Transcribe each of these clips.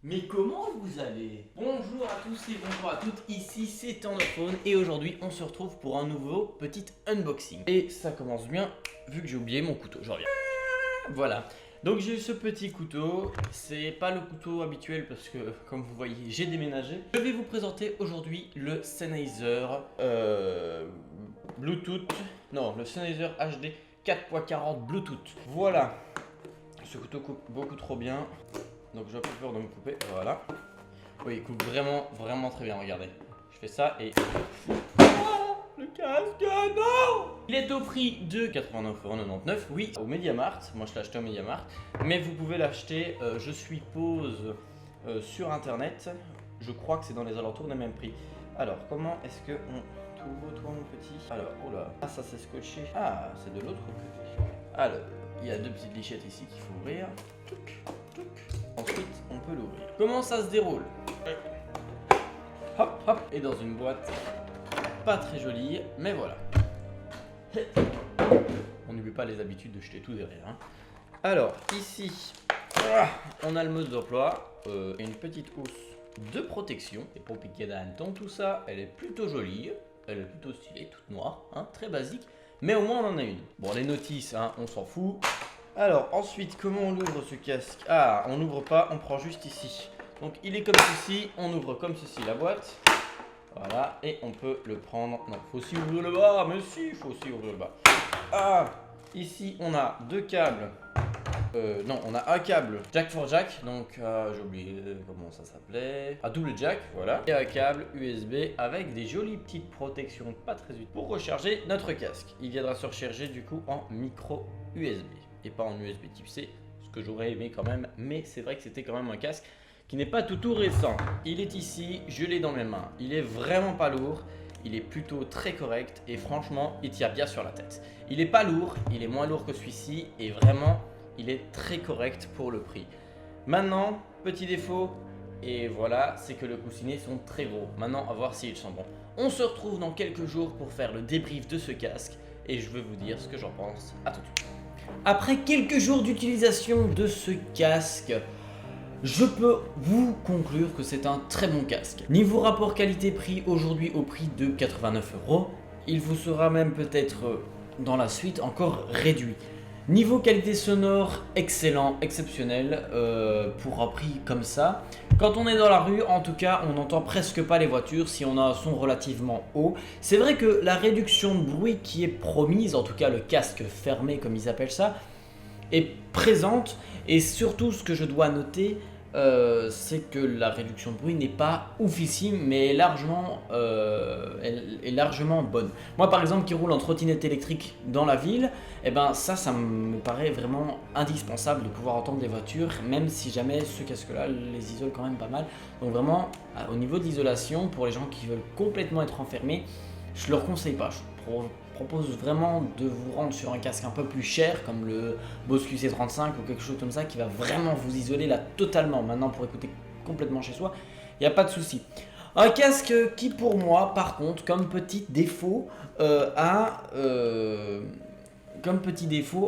Mais comment vous allez? Bonjour à tous et bonjour à toutes, ici c'est Tendophone et aujourd'hui on se retrouve pour un nouveau petit unboxing. Et ça commence bien vu que j'ai oublié mon couteau, je reviens. Voilà, donc j'ai eu ce petit couteau, c'est pas le couteau habituel parce que comme vous voyez j'ai déménagé. Je vais vous présenter aujourd'hui le Sennheiser Bluetooth, non le Sennheiser HD 4.40 Bluetooth. Voilà, ce couteau coupe beaucoup trop bien. Donc j'ai un peu peur de me couper, voilà. Oui, il coupe vraiment très bien, regardez. Je fais ça et... Oh, le casque, non! Il est au prix de 89,99€, oui, au MediaMarkt. Moi je l'ai acheté au MediaMarkt. Mais vous pouvez l'acheter, je suppose, sur internet. Je crois que c'est dans les alentours des mêmes prix. Alors, comment est-ce que on t'ouvre toi mon petit? Alors, oula, ah ça c'est scotché. Ah, c'est de l'autre côté. Alors, il y a deux petites lichettes ici qu'il faut ouvrir. Ensuite, on peut l'ouvrir. Comment ça se déroule? Hop, hop, et dans une boîte pas très jolie, mais voilà. On n'oublie pas les habitudes de jeter tout derrière. Hein. Alors, ici, on a le mode d'emploi et une petite housse de protection. Et pour piquer d'un hanneton, tout ça, elle est plutôt jolie. Elle est plutôt stylée, toute noire, hein, très basique. Mais au moins, on en a une. Bon, les notices, hein, on s'en fout. Alors ensuite, comment on ouvre ce casque? Ah, on n'ouvre pas, on prend juste ici. Donc il est comme ceci, on ouvre comme ceci la boîte. Voilà, et on peut le prendre. Non, faut aussi ouvrir le bas, mais si, il faut aussi ouvrir le bas. Ah, ici on a deux câbles. Non, on a un câble jack for jack, donc j'ai oublié comment ça s'appelait. Un double jack, voilà. Et un câble USB avec des jolies petites protections pas très utiles pour recharger notre casque. Il viendra se recharger du coup en micro USB et pas en USB type C, ce que j'aurais aimé quand même, mais c'est vrai que c'était quand même un casque qui n'est pas tout récent. Il est ici, je l'ai dans mes mains. Il est vraiment pas lourd. Il est plutôt très correct et franchement, il tient bien sur la tête. Il est pas lourd, il est moins lourd que celui-ci et vraiment, il est très correct pour le prix. Maintenant, petit défaut, et voilà, c'est que les coussinets sont très gros. Maintenant, à voir s'ils sont bons. On se retrouve dans quelques jours pour faire le débrief de ce casque et je vais vous dire ce que j'en pense. À tout de suite. Après quelques jours d'utilisation de ce casque, je peux vous conclure que c'est un très bon casque. Niveau rapport qualité-prix, aujourd'hui au prix de 89€, il vous sera même peut-être dans la suite encore réduit. Niveau qualité sonore, excellent, exceptionnel pour un prix comme ça. Quand on est dans la rue, en tout cas, on n'entend presque pas les voitures si on a un son relativement haut. C'est vrai que la réduction de bruit qui est promise, en tout cas le casque fermé comme ils appellent ça, est présente. Et surtout, ce que je dois noter, c'est que la réduction de bruit n'est pas oufissime, mais elle est largement bonne. Moi par exemple qui roule en trottinette électrique dans la ville, et ben ça me paraît vraiment indispensable de pouvoir entendre des voitures, même si jamais ce casque là les isole quand même pas mal. Donc vraiment au niveau de l'isolation, pour les gens qui veulent complètement être enfermés, je leur conseille pas. Je propose vraiment de vous rendre sur un casque un peu plus cher comme le Bose QC35 ou quelque chose comme ça qui va vraiment vous isoler là totalement. Maintenant pour écouter complètement chez soi, il n'y a pas de souci. Un casque qui pour moi par contre comme petit défaut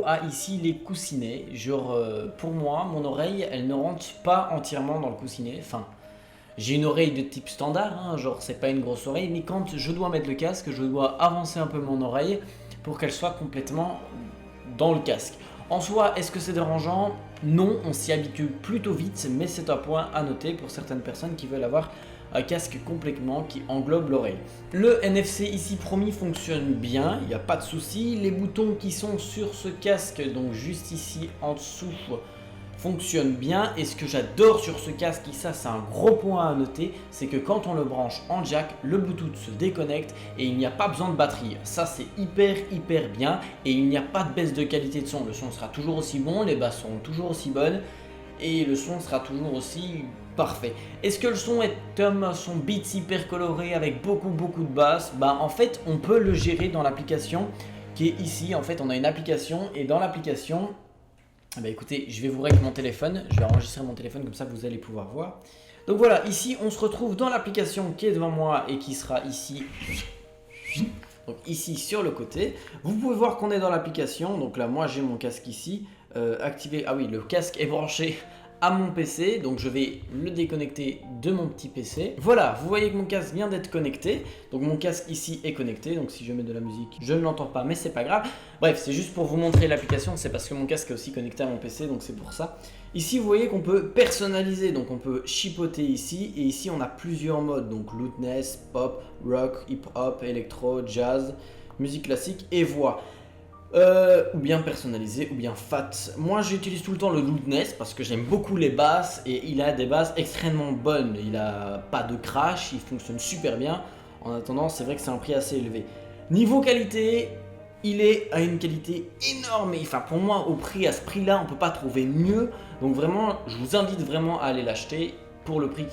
a ici les coussinets. Genre pour moi mon oreille elle ne rentre pas entièrement dans le coussinet. Enfin, j'ai une oreille de type standard, hein, genre c'est pas une grosse oreille, mais quand je dois mettre le casque, je dois avancer un peu mon oreille pour qu'elle soit complètement dans le casque. En soi, est-ce que c'est dérangeant? Non, on s'y habitue plutôt vite, mais c'est un point à noter pour certaines personnes qui veulent avoir un casque complètement qui englobe l'oreille. Le NFC ici promis fonctionne bien, il n'y a pas de souci. Les boutons qui sont sur ce casque, donc juste ici en dessous, fonctionne bien. Et ce que j'adore sur ce casque, et ça c'est un gros point à noter, c'est que quand on le branche en jack, le Bluetooth se déconnecte et il n'y a pas besoin de batterie. Ça c'est hyper bien et il n'y a pas de baisse de qualité de son. Le son sera toujours aussi bon, les basses seront toujours aussi bonnes et le son sera toujours aussi parfait. Est-ce que le son est comme un son Beats hyper coloré avec beaucoup de basses? Bah en fait on peut le gérer dans l'application qui est ici. En fait on a une application et dans l'application, bah écoutez, je vais vous régler mon téléphone, je vais enregistrer mon téléphone comme ça vous allez pouvoir voir. Donc voilà, ici on se retrouve dans l'application qui est devant moi et qui sera ici. Donc ici sur le côté, vous pouvez voir qu'on est dans l'application. Donc là moi j'ai mon casque ici activé. Ah oui, le casque est branché à mon PC, donc je vais le déconnecter de mon petit PC. Voilà, vous voyez que mon casque vient d'être connecté, donc mon casque ici est connecté, donc si je mets de la musique, je ne l'entends pas, mais c'est pas grave. Bref, c'est juste pour vous montrer l'application, c'est parce que mon casque est aussi connecté à mon PC, donc c'est pour ça. Ici, vous voyez qu'on peut personnaliser, donc on peut chipoter ici, et ici on a plusieurs modes, donc loudness, pop, rock, hip-hop, électro, jazz, musique classique et voix. Ou bien personnalisé, ou bien fat. Moi j'utilise tout le temps le loudness parce que j'aime beaucoup les basses et il a des basses extrêmement bonnes. Il a pas de crash, il fonctionne super bien. En attendant, c'est vrai que c'est un prix assez élevé. Niveau qualité, il est à une qualité énorme. Enfin, pour moi, au prix, à ce prix-là, on peut pas trouver mieux. Donc vraiment, je vous invite vraiment à aller l'acheter pour le prix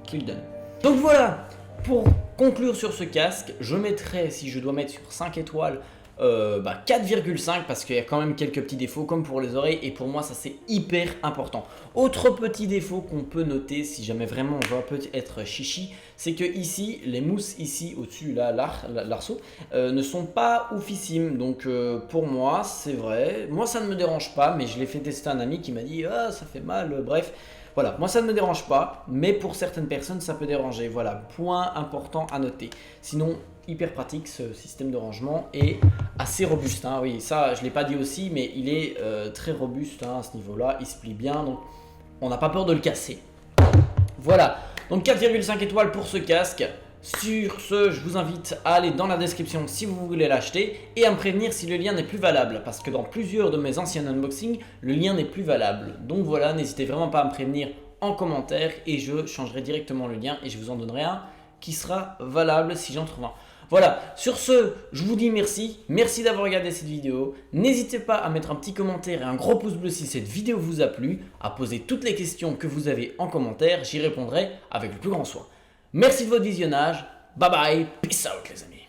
qu'il donne. Donc voilà, pour conclure sur ce casque, je mettrai, si je dois mettre sur 5 étoiles, 4,5 parce qu'il y a quand même quelques petits défauts comme pour les oreilles et pour moi ça c'est hyper important. Autre petit défaut qu'on peut noter si jamais vraiment on va peut-être chichi, c'est que ici les mousses ici au-dessus là l'arceau ne sont pas oufissimes, donc pour moi c'est vrai, moi ça ne me dérange pas, mais je l'ai fait tester à un ami qui m'a dit ah ça fait mal, bref. Voilà, moi ça ne me dérange pas, mais pour certaines personnes ça peut déranger. Voilà, point important à noter. Sinon, hyper pratique ce système de rangement et assez robuste. Hein. Oui, ça je ne l'ai pas dit aussi, mais il est très robuste à ce niveau-là. Il se plie bien, donc on n'a pas peur de le casser. Voilà, donc 4,5 étoiles pour ce casque. Sur ce, je vous invite à aller dans la description si vous voulez l'acheter et à me prévenir si le lien n'est plus valable parce que dans plusieurs de mes anciens unboxings, le lien n'est plus valable. Donc voilà, n'hésitez vraiment pas à me prévenir en commentaire et je changerai directement le lien et je vous en donnerai un qui sera valable si j'en trouve un. Voilà, sur ce, je vous dis merci d'avoir regardé cette vidéo. N'hésitez pas à mettre un petit commentaire et un gros pouce bleu si cette vidéo vous a plu, à poser toutes les questions que vous avez en commentaire, j'y répondrai avec le plus grand soin. Merci de votre visionnage, bye bye, peace out les amis.